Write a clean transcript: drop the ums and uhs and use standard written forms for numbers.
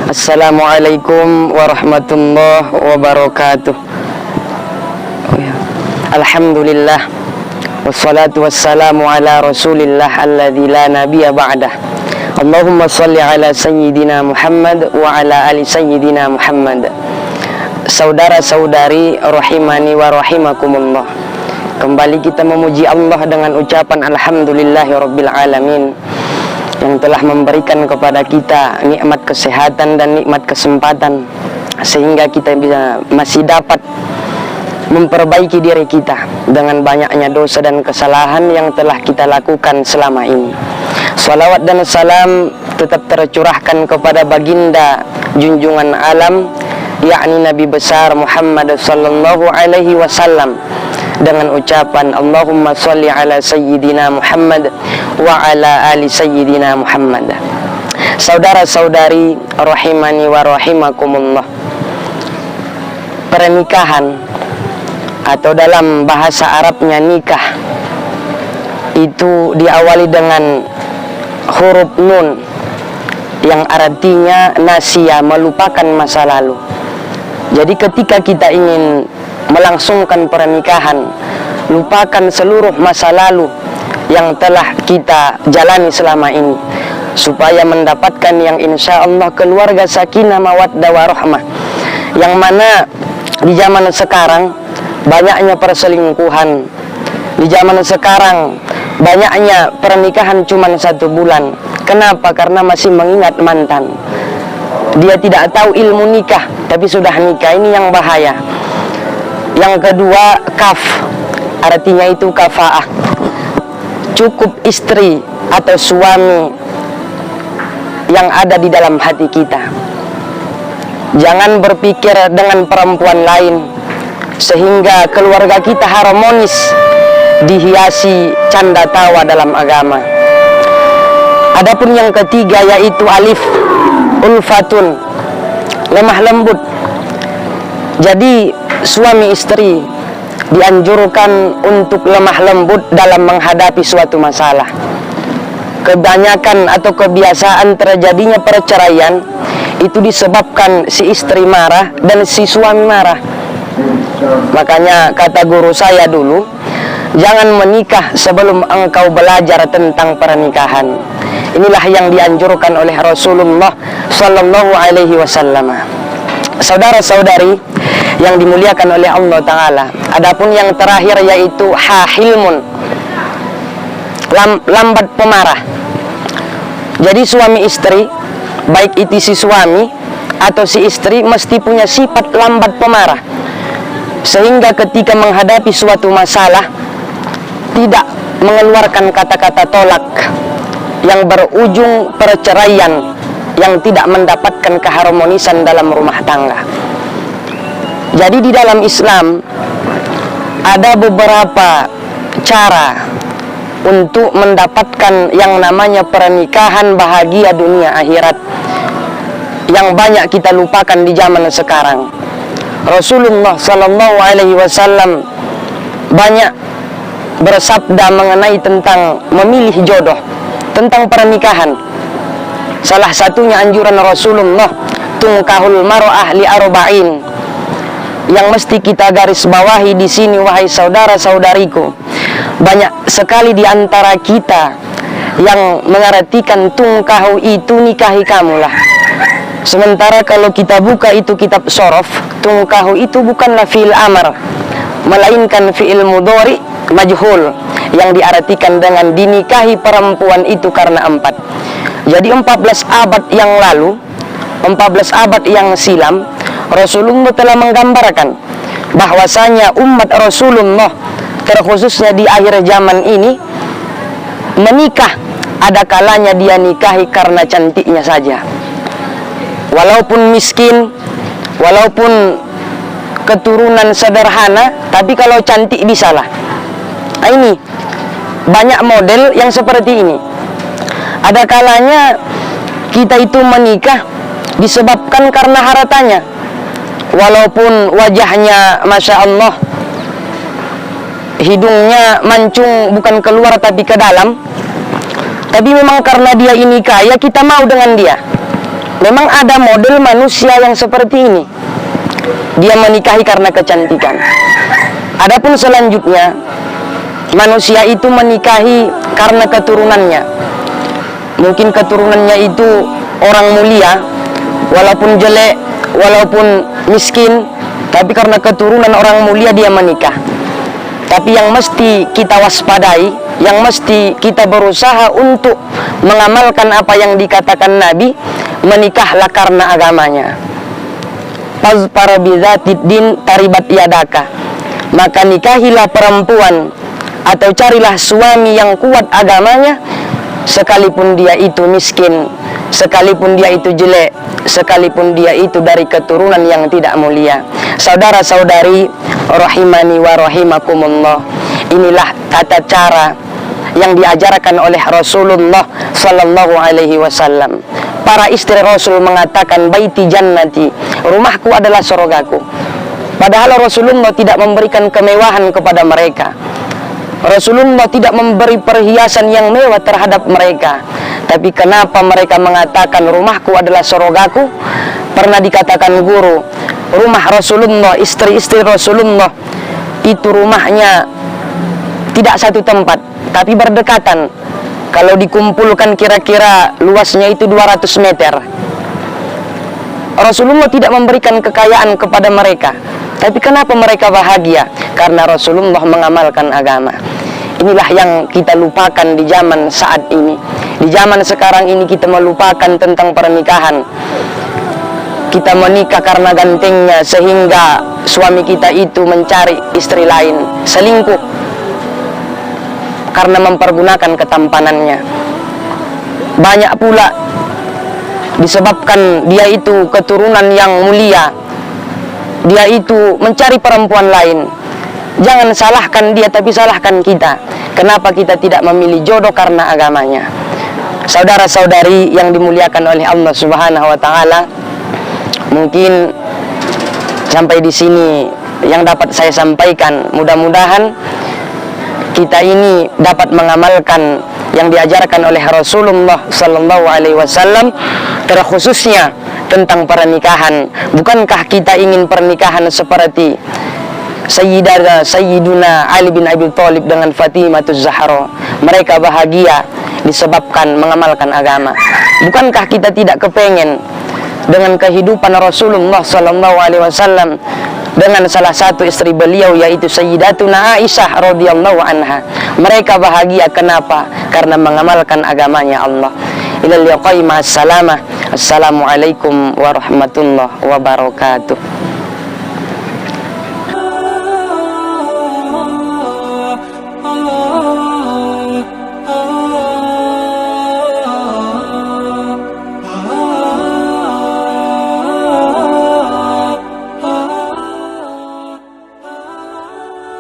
Assalamualaikum warahmatullahi wabarakatuh. Alhamdulillah, wassalatu wassalamu ala rasulillah alladzi la nabiyya ba'dah. Allahumma salli ala sayyidina Muhammad wa ala ali sayyidina Muhammad. Saudara-saudari rahimani wa rahimakumullah, kembali kita memuji Allah dengan ucapan alhamdulillahirabbil alamin, yang telah memberikan kepada kita nikmat kesehatan dan nikmat kesempatan sehingga kita masih dapat memperbaiki diri kita dengan banyaknya dosa dan kesalahan yang telah kita lakukan selama ini. Salawat dan salam tetap tercurahkan kepada baginda junjungan alam, yakni Nabi besar Muhammad sallallahu alaihi wasallam, dengan ucapan Allahumma sholli ala sayyidina Muhammad wa ala ali sayyidina Muhammad. Saudara-saudari rahimani wa rahimakumullah, pernikahan atau dalam bahasa Arabnya nikah itu diawali dengan huruf nun yang artinya nasia, melupakan masa lalu. Jadi ketika kita ingin melangsungkan pernikahan, lupakan seluruh masa lalu yang telah kita jalani selama ini, supaya mendapatkan yang insya Allah keluarga sakinah mawaddah warahmah, yang mana di zaman sekarang banyaknya perselingkuhan. Di zaman sekarang banyaknya pernikahan cuma 1 bulan. Kenapa? Karena masih mengingat mantan. Dia tidak tahu ilmu nikah, tapi sudah nikah. Ini yang bahaya. Yang kedua, kaf, artinya itu kafaah. Cukup istri atau suami yang ada di dalam hati kita. Jangan berpikir dengan perempuan lain sehingga keluarga kita harmonis, dihiasi canda tawa dalam agama. Adapun yang ketiga yaitu alif, ulfatun, lemah lembut. Jadi suami istri dianjurkan untuk lemah lembut dalam menghadapi suatu masalah. Kebanyakan atau kebiasaan terjadinya perceraian itu disebabkan si istri marah dan si suami marah. Makanya kata guru saya dulu, jangan menikah sebelum engkau belajar tentang pernikahan. Inilah yang dianjurkan oleh Rasulullah sallallahu alaihi wasallam. Saudara-saudari yang dimuliakan oleh Allah Ta'ala, adapun yang terakhir yaitu hahilmun, lambat pemarah. Jadi suami istri, baik itu si suami atau si istri, mesti punya sifat lambat pemarah, sehingga ketika menghadapi suatu masalah tidak mengeluarkan kata-kata tolak yang berujung perceraian, yang tidak mendapatkan keharmonisan dalam rumah tangga. Jadi di dalam Islam ada beberapa cara untuk mendapatkan yang namanya pernikahan bahagia dunia akhirat, yang banyak kita lupakan di zaman sekarang. Rasulullah sallallahu alaihi wasallam banyak bersabda mengenai tentang memilih jodoh, tentang pernikahan. Salah satunya anjuran Rasulullah, tungkahul mar'ah li arba'in, yang mesti kita garis bawahi di sini, wahai saudara-saudariku. Banyak sekali di antara kita yang mengartikan tungkahu itu nikahi kamulah. Sementara kalau kita buka itu kitab sorof, tungkahu itu bukanlah fi'il amar, melainkan fi'il mudhari majhul, yang diartikan dengan dinikahi perempuan itu karena 4. Jadi 14 abad yang lalu, 14 abad yang silam, Rasulullah telah menggambarkan bahwasanya umat Rasulullah, terkhususnya di akhir zaman ini, menikah ada kalanya dia nikahi karena cantiknya saja. Walaupun miskin, walaupun keturunan sederhana, tapi kalau cantik bisalah. Nah, ini banyak model yang seperti ini. Ada kalanya kita itu menikah disebabkan karena hartanya, walaupun wajahnya Masya Allah, hidungnya mancung bukan keluar tapi ke dalam, tapi memang karena dia ini kaya, kita mau dengan dia. Memang ada model manusia yang seperti ini. Dia menikahi karena kecantikan. Adapun selanjutnya, manusia itu menikahi karena keturunannya. Mungkin keturunannya itu orang mulia, walaupun jelek, walaupun miskin, tapi karena keturunan orang mulia dia menikah. Tapi yang mesti kita waspadai, yang mesti kita berusaha untuk mengamalkan apa yang dikatakan Nabi, menikahlah karena agamanya. Fazfar bizatid din taribat yadaka. Maka nikahilah perempuan atau carilah suami yang kuat agamanya, sekalipun dia itu miskin, sekalipun dia itu jelek, sekalipun dia itu dari keturunan yang tidak mulia. Saudara-saudari rahimani wa rahimakumullah, inilah tata cara yang diajarkan oleh Rasulullah sallallahu alaihi wasallam. Para istri Rasul mengatakan baiti jannati, rumahku adalah surgaku. Padahal Rasulullah tidak memberikan kemewahan kepada mereka. Rasulullah tidak memberi perhiasan yang mewah terhadap mereka. Tapi kenapa mereka mengatakan rumahku adalah surgaku? Pernah dikatakan guru, rumah Rasulullah, istri-istri Rasulullah itu rumahnya tidak satu tempat, tapi berdekatan. Kalau dikumpulkan kira-kira luasnya itu 200 meter. Rasulullah tidak memberikan kekayaan kepada mereka. Tapi kenapa mereka bahagia? Karena Rasulullah mengamalkan agama. Inilah yang kita lupakan di zaman saat ini. Di zaman sekarang ini kita melupakan tentang pernikahan. Kita menikah karena gantengnya, sehingga suami kita itu mencari istri lain, selingkuh karena mempergunakan ketampanannya. Banyak pula disebabkan dia itu keturunan yang mulia, dia itu mencari perempuan lain. Jangan salahkan dia, tapi salahkan kita. Kenapa kita tidak memilih jodoh? Karena agamanya. Saudara-saudari yang dimuliakan oleh Allah Subhanahu wa taala, mungkin sampai di sini yang dapat saya sampaikan. Mudah-mudahan kita ini dapat mengamalkan yang diajarkan oleh Rasulullah sallallahu alaihi wasallam, terkhususnya tentang pernikahan. Bukankah kita ingin pernikahan seperti Sayyiduna Ali bin Abi Thalib dengan Fatimahuz Zahra? Mereka bahagia disebabkan mengamalkan agama. Bukankah kita tidak kepengen dengan kehidupan Rasulullah sallallahu alaihi wasallam dengan salah satu istri beliau, yaitu Sayyidatuna Aisyah radhiyallahu anha? Mereka bahagia kenapa? Karena mengamalkan agamanya Allah. Ilal liqa'i ma'as salamah. Assalamualaikum warahmatullahi wabarakatuh.